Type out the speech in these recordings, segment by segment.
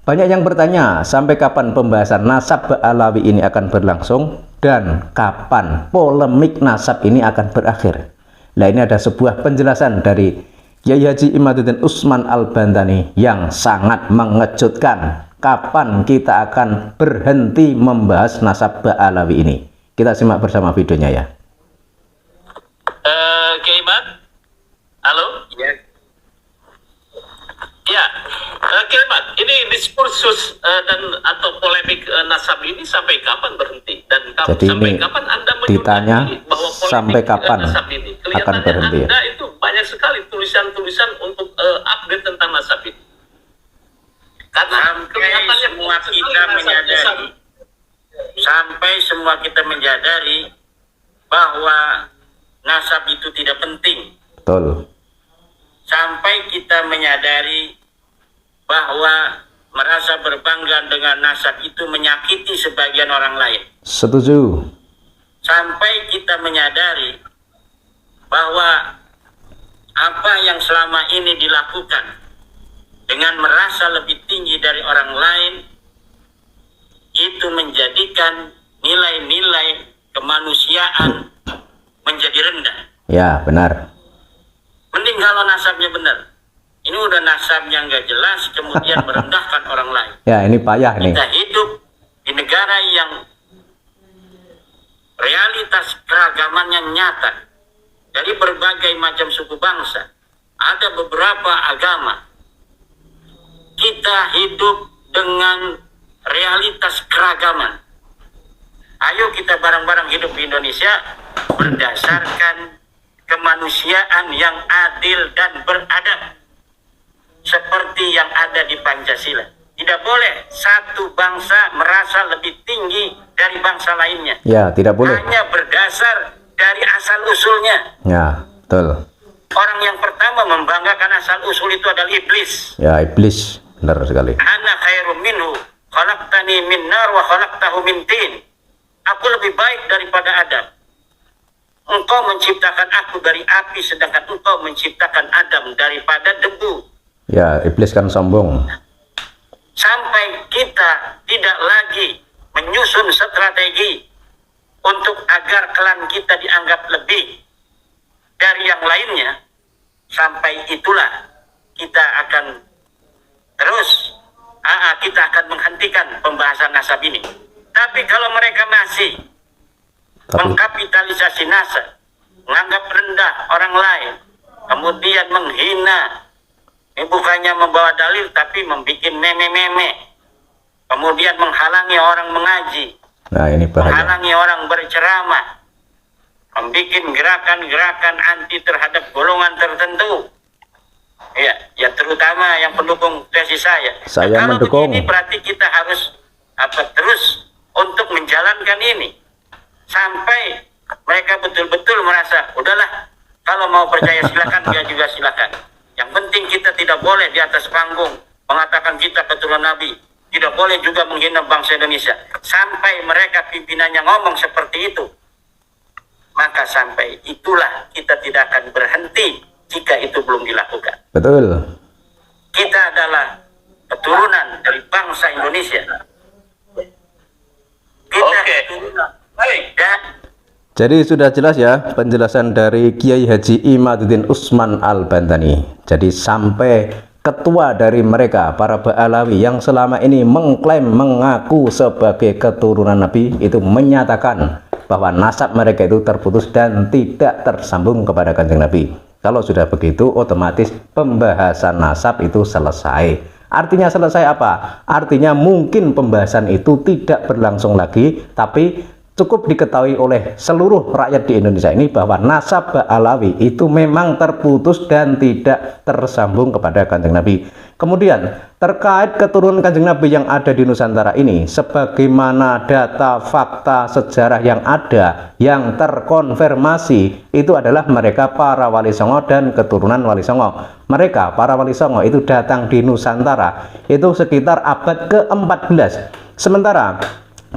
Banyak yang bertanya, sampai kapan pembahasan nasab Ba'alawi ini akan berlangsung dan kapan polemik nasab ini akan berakhir. Nah, ini ada sebuah penjelasan dari Kiai Haji Imaduddin Usman Al-Bantani yang sangat mengejutkan. Kapan kita akan berhenti membahas nasab Ba'alawi ini? Kita simak bersama videonya ya. Kiai Mat, halo? Ya. Ya, Kiai Mat, ini diskursus atau polemik nasab ini sampai kapan berhenti? Dan Jadi sampai ini kapan Anda ditanya bahwa polemik sampai kapan nasab ini? akan berhenti? Anda itu banyak sekali tulisan-tulisan untuk update tentang nasab ini. Karena Sampai semua kita menyadari, bahwa nasab itu tidak penting. Betul. Sampai kita menyadari bahwa merasa berbangga dengan nasab itu menyakiti sebagian orang lain. Setuju. Sampai kita menyadari bahwa apa yang selama ini dilakukan dengan merasa lebih tinggi dari orang lain itu menjadikan nilai-nilai kemanusiaan menjadi rendah. Ya, benar. Mending kalau nasabnya benar. Ini udah nasabnya nggak jelas, kemudian merendahkan orang lain. Ya, ini payah nih. Kita hidup di negara yang realitas keragamannya nyata. Dari berbagai macam suku bangsa, ada beberapa agama. Kita hidup dengan realitas keragaman. Ayo kita bareng-bareng hidup di Indonesia berdasarkan kemanusiaan yang adil dan beradab seperti yang ada di Pancasila. Tidak boleh satu bangsa merasa lebih tinggi dari bangsa lainnya. Ya, tidak boleh. Hanya berdasar dari asal usulnya. Ya, betul. Orang yang pertama membanggakan asal usul itu adalah iblis. Ya, iblis. Benar sekali. Ana khairum minhu khalaqtani min nar wa khalaqtahu min tin. Aku lebih baik daripada Adam. Engkau menciptakan aku dari api, sedangkan engkau menciptakan Adam daripada debu. Ya, iblis kan sombong. Sampai kita tidak lagi menyusun strategi untuk agar klan kita dianggap lebih dari yang lainnya, sampai itulah kita akan kita akan menghentikan pembahasan nasab ini. Tapi kalau mereka masih mengkapitalisasi nasab, menganggap rendah orang lain, kemudian menghina, ini bukannya membawa dalil tapi membuat meme-meme, kemudian menghalangi orang mengaji, Nah, ini bahaya. menghalangi orang berceramah, membuat gerakan-gerakan anti terhadap golongan tertentu. Ya terutama yang pendukung tesis saya. Saya Kalau mendukung. begini berarti kita harus terus untuk menjalankan ini sampai mereka betul-betul merasa udahlah, kalau mau percaya silakan, dia juga silakan. Yang penting kita tidak boleh di atas panggung mengatakan kita keturunan Nabi, tidak boleh juga menghina bangsa Indonesia. Sampai mereka pimpinannya ngomong seperti itu, maka sampai itulah kita tidak akan berhenti jika itu belum dilakukan. Betul. Kita adalah keturunan dari bangsa Indonesia. Kita keturunan. Baik, ya. Jadi sudah jelas ya penjelasan dari Kiai Haji Imaduddin Usman Al-Bantani. Jadi sampai ketua dari mereka, para Ba'alawi yang selama ini mengklaim mengaku sebagai keturunan Nabi, itu menyatakan bahwa nasab mereka itu terputus dan tidak tersambung kepada Kanjeng Nabi. Kalau sudah begitu, otomatis pembahasan nasab itu selesai. Artinya selesai apa? Artinya mungkin pembahasan itu tidak berlangsung lagi, tapi cukup diketahui oleh seluruh rakyat di Indonesia ini bahwa nasab Ba'alawi itu memang terputus dan tidak tersambung kepada Kanjeng Nabi. Kemudian terkait keturunan Kanjeng Nabi yang ada di Nusantara ini, sebagaimana data fakta sejarah yang ada yang terkonfirmasi itu adalah mereka para Wali Songo dan keturunan Wali Songo. Mereka para Wali Songo itu datang di Nusantara itu sekitar abad ke-14. Sementara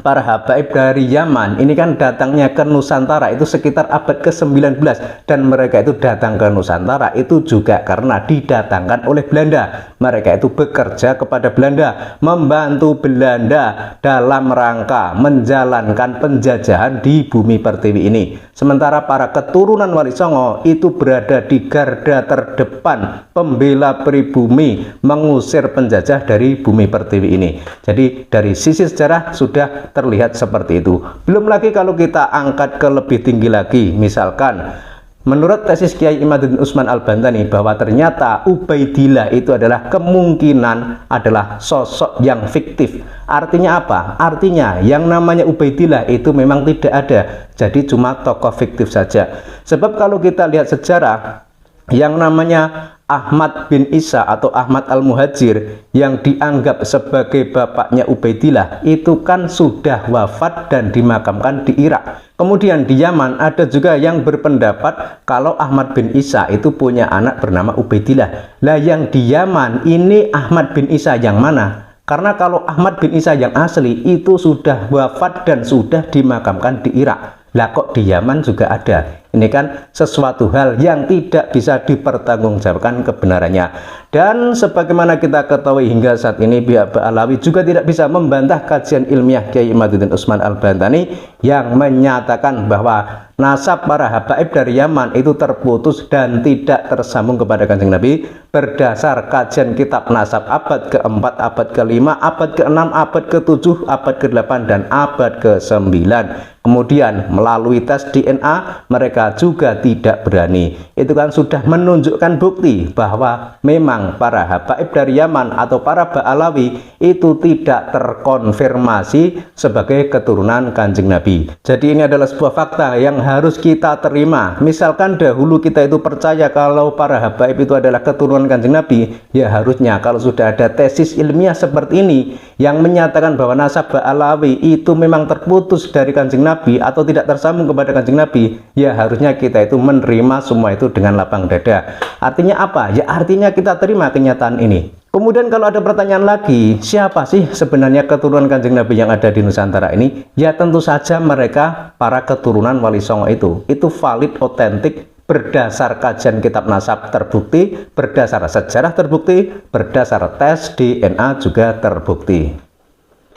para habaib dari Yaman ini kan datangnya ke Nusantara itu sekitar abad ke-19, dan mereka itu datang ke Nusantara itu juga karena didatangkan oleh Belanda. Mereka itu bekerja kepada Belanda, membantu Belanda dalam rangka menjalankan penjajahan di bumi pertiwi ini. Sementara para keturunan Wali Songo itu berada di garda terdepan pembela pribumi, mengusir penjajah dari bumi pertiwi ini. Jadi dari sisi sejarah sudah terlihat seperti itu. Belum lagi kalau kita angkat ke lebih tinggi lagi, misalkan menurut tesis Kiai Imaduddin Usman Al-Bantani bahwa ternyata Ubaidillah itu adalah kemungkinan adalah sosok yang fiktif. Artinya apa? Artinya yang namanya Ubaidillah itu memang tidak ada, jadi cuma tokoh fiktif saja. Sebab kalau kita lihat sejarah, yang namanya Ahmad bin Isa atau Ahmad Al-Muhajir yang dianggap sebagai bapaknya Ubaidillah itu kan sudah wafat dan dimakamkan di Irak. Kemudian di Yaman ada juga yang berpendapat kalau Ahmad bin Isa itu punya anak bernama Ubaidillah. Lah yang di Yaman ini Ahmad bin Isa yang mana? Karena kalau Ahmad bin Isa yang asli itu sudah wafat dan sudah dimakamkan di Irak. Lah kok di Yaman juga ada? Ini kan sesuatu hal yang tidak bisa dipertanggungjawabkan kebenarannya. Dan sebagaimana kita ketahui hingga saat ini pihak Ba'alawi juga tidak bisa membantah kajian ilmiah Kiai Imaduddin Usman Al-Bantani yang menyatakan bahwa nasab para habaib dari Yaman itu terputus dan tidak tersambung kepada Kanjeng Nabi berdasar kajian kitab nasab abad ke-4, abad ke-5, abad ke-6, abad ke-7, abad ke-8, dan abad ke-9. Kemudian melalui tes DNA mereka juga tidak berani. Itu kan sudah menunjukkan bukti bahwa memang para habaib dari Yaman atau para Ba'alawi itu tidak terkonfirmasi sebagai keturunan Kanjeng Nabi. Jadi ini adalah sebuah fakta yang harus kita terima. Misalkan dahulu kita itu percaya kalau para habaib itu adalah keturunan Kanjeng Nabi, ya harusnya kalau sudah ada tesis ilmiah seperti ini yang menyatakan bahwa nasab Ba'alawi itu memang terputus dari Kanjeng Nabi atau tidak tersambung kepada Kanjeng Nabi, ya harusnya kita itu menerima semua itu dengan lapang dada. Artinya apa? Ya artinya kita terima kenyataan ini. Kemudian kalau ada pertanyaan lagi, siapa sih sebenarnya keturunan Kanjeng Nabi yang ada di Nusantara ini? Ya tentu saja mereka para keturunan Wali Songo itu valid, otentik, berdasar kajian kitab nasab terbukti, berdasar sejarah terbukti, berdasar tes DNA juga terbukti.